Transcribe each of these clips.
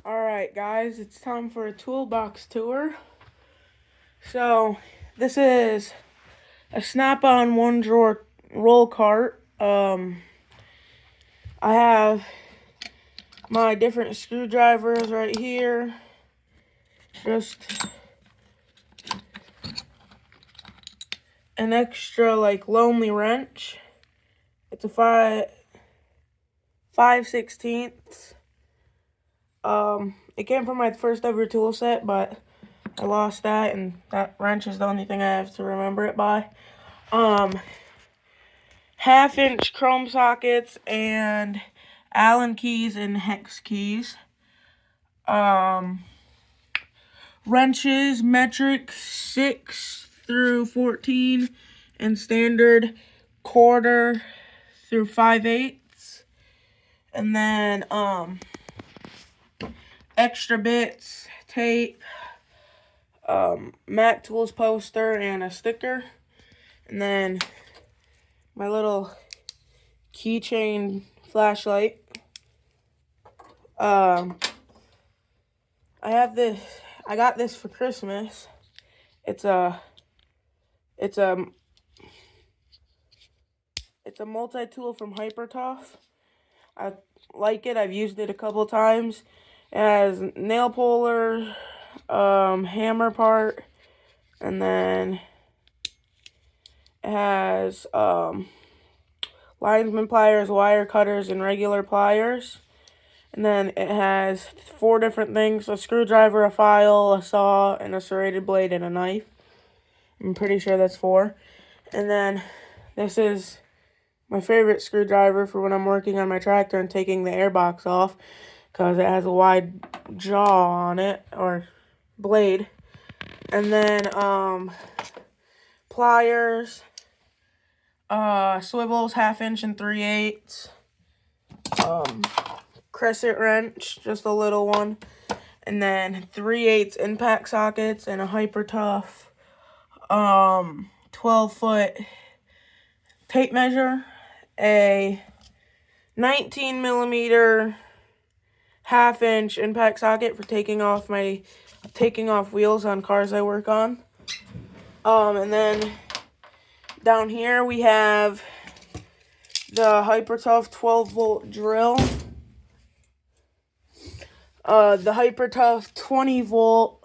Alright guys, it's time for a toolbox tour. So, this is a snap-on one drawer roll cart. I have my different screwdrivers right here. Just an extra lonely wrench. It's a 5/16. It came from my first ever tool set, but I lost that, and that wrench is the only thing I have to remember it by. 1/2-inch chrome sockets and Allen keys and hex keys. Wrenches, metric 6 through 14, and standard 1/4 through 5/8. And then extra bits, tape, Mac Tools poster, and a sticker. And then my little keychain flashlight. I got this for Christmas. It's a multi-tool from Hypertough. I like it. I've used it a couple times. It has nail puller, hammer part, and then it has linesman pliers, wire cutters, and regular pliers. And then it has 4 different things: a screwdriver, a file, a saw, and a serrated blade, and a knife. I'm pretty sure that's 4. And then this is my favorite screwdriver for when I'm working on my tractor and taking the airbox off, because it has a wide jaw on it, or blade. And then pliers, swivels, 1/2-inch and 3/8. Crescent wrench, just a little one. And then 3/8 impact sockets and a Hypertough 12-foot tape measure, a 19mm 1/2-inch impact socket for taking off wheels on cars I work on. And then down here we have the Hypertough 12-volt drill, the Hypertough 20-volt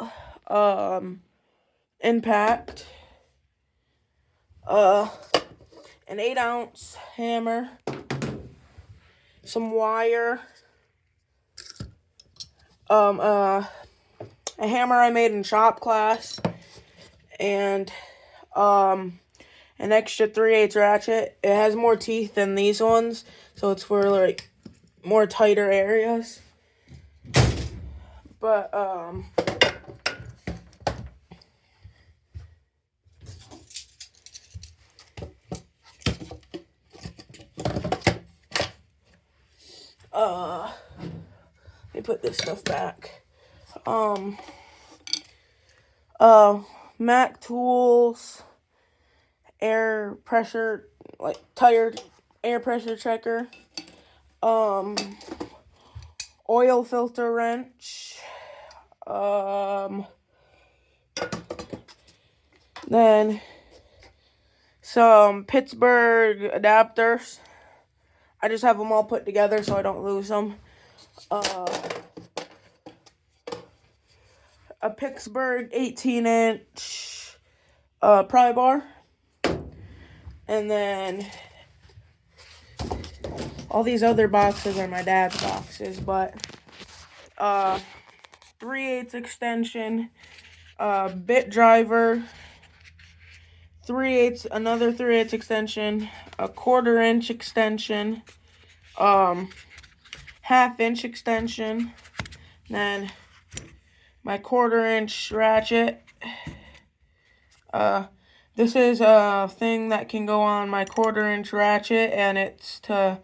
impact, an 8-ounce hammer, some wire, a hammer I made in shop class, and an extra 3/8 ratchet. It has more teeth than these ones, so it's for more tighter areas. But let me put this stuff back. Mac Tools air pressure, tire air pressure checker, oil filter wrench, then some Pittsburgh adapters. I just have them all put together so I don't lose them. A Pittsburgh 18-inch pry bar. And then all these other boxes are my dad's boxes, but 3/8 extension, bit driver, 3/8, another 3/8 extension, a 1/4-inch extension, 1/2-inch extension, then my 1/4-inch ratchet. This is a thing that can go on my 1/4-inch ratchet, and it's to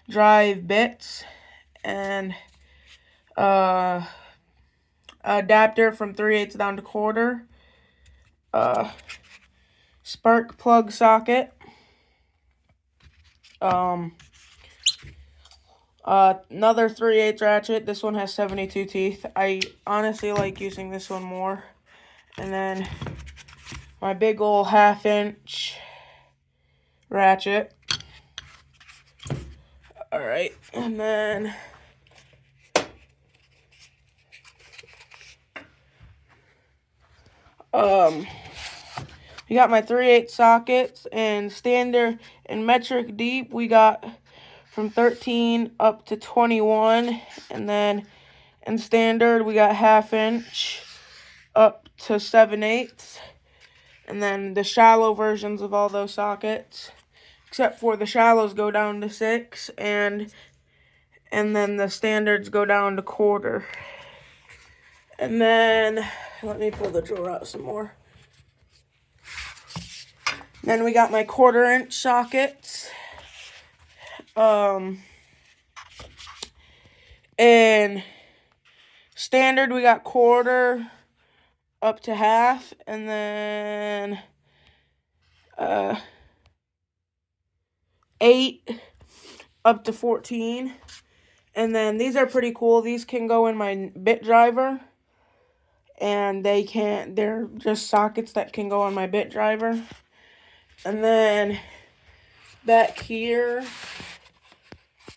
drive bits, and adapter from 3/8 down to 1/4. Spark plug socket. Another 3/8 ratchet. This one has 72 teeth. I honestly like using this one more. And then my big ol' 1/2-inch ratchet. Alright, and then we got my 3/8 sockets, and standard and metric deep we got from 13 up to 21, and then in standard we got 1/2-inch up to 7/8, and then the shallow versions of all those sockets, except for the shallows, go down to 6, and then the standards go down to 1/4. And then let me pull the drawer out some more. Then we got my 1/4-inch sockets. And standard we got 1/4 up to 1/2, and then 8 up to 14. And then these are pretty cool. These can go in my bit driver, and they're just sockets that can go on my bit driver. And then back here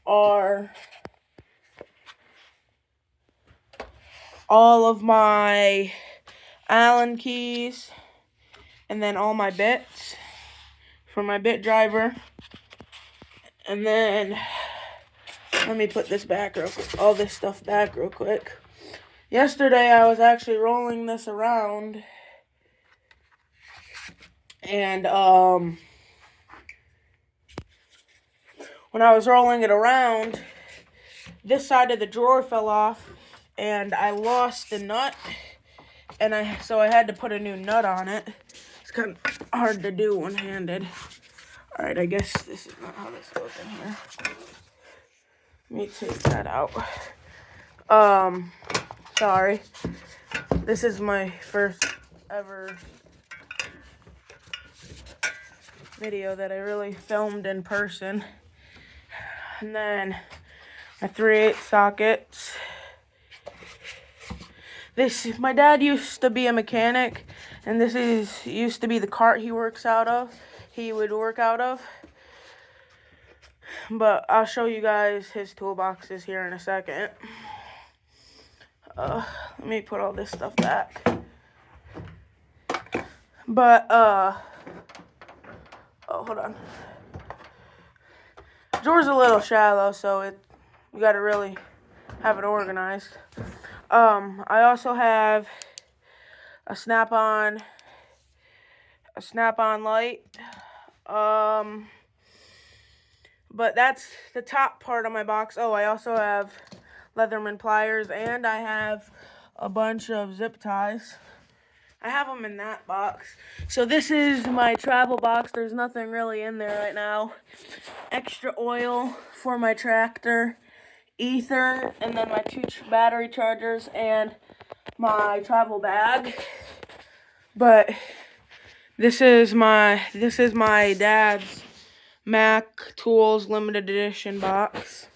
are all of my Allen keys, and then all my bits for my bit driver. And then let me put this back real quick, all this stuff back real quick. Yesterday I was actually rolling this around, and when I was rolling it around, this side of the drawer fell off, and I lost the nut, and so I had to put a new nut on it. It's kind of hard to do one-handed. All right, I guess this is not how this goes in here. Let me take that out. Sorry. This is my first ever video that I really filmed in person. And then my 3/8 sockets. My dad used to be a mechanic, and this used to be the cart he would work out of. But I'll show you guys his toolboxes here in a second. Let me put all this stuff back. But oh, hold on. Drawer's a little shallow, so you gotta really have it organized. I also have a snap-on light. But that's the top part of my box. Oh, I also have Leatherman pliers, and I have a bunch of zip ties. I have them in that box. So this is my travel box. There's nothing really in there right now. Extra oil for my tractor, ether, and then my 2 battery chargers, and my travel bag. But this is my dad's Mac Tools limited edition box.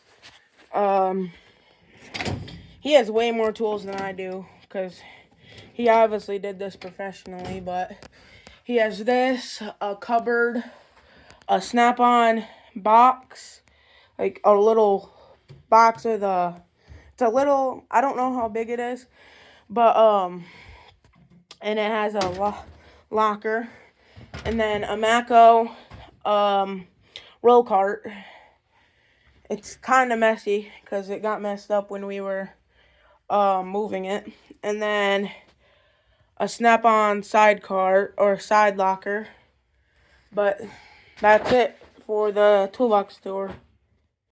He has way more tools than I do, because he obviously did this professionally. But he has this, a cupboard, a snap-on box, like a little box with it's a little, I don't know how big it is, but and it has a locker, and then a Mako roll cart. It's kind of messy because it got messed up when we were moving it. And then a snap-on side cart or side locker. But that's it for the toolbox tour.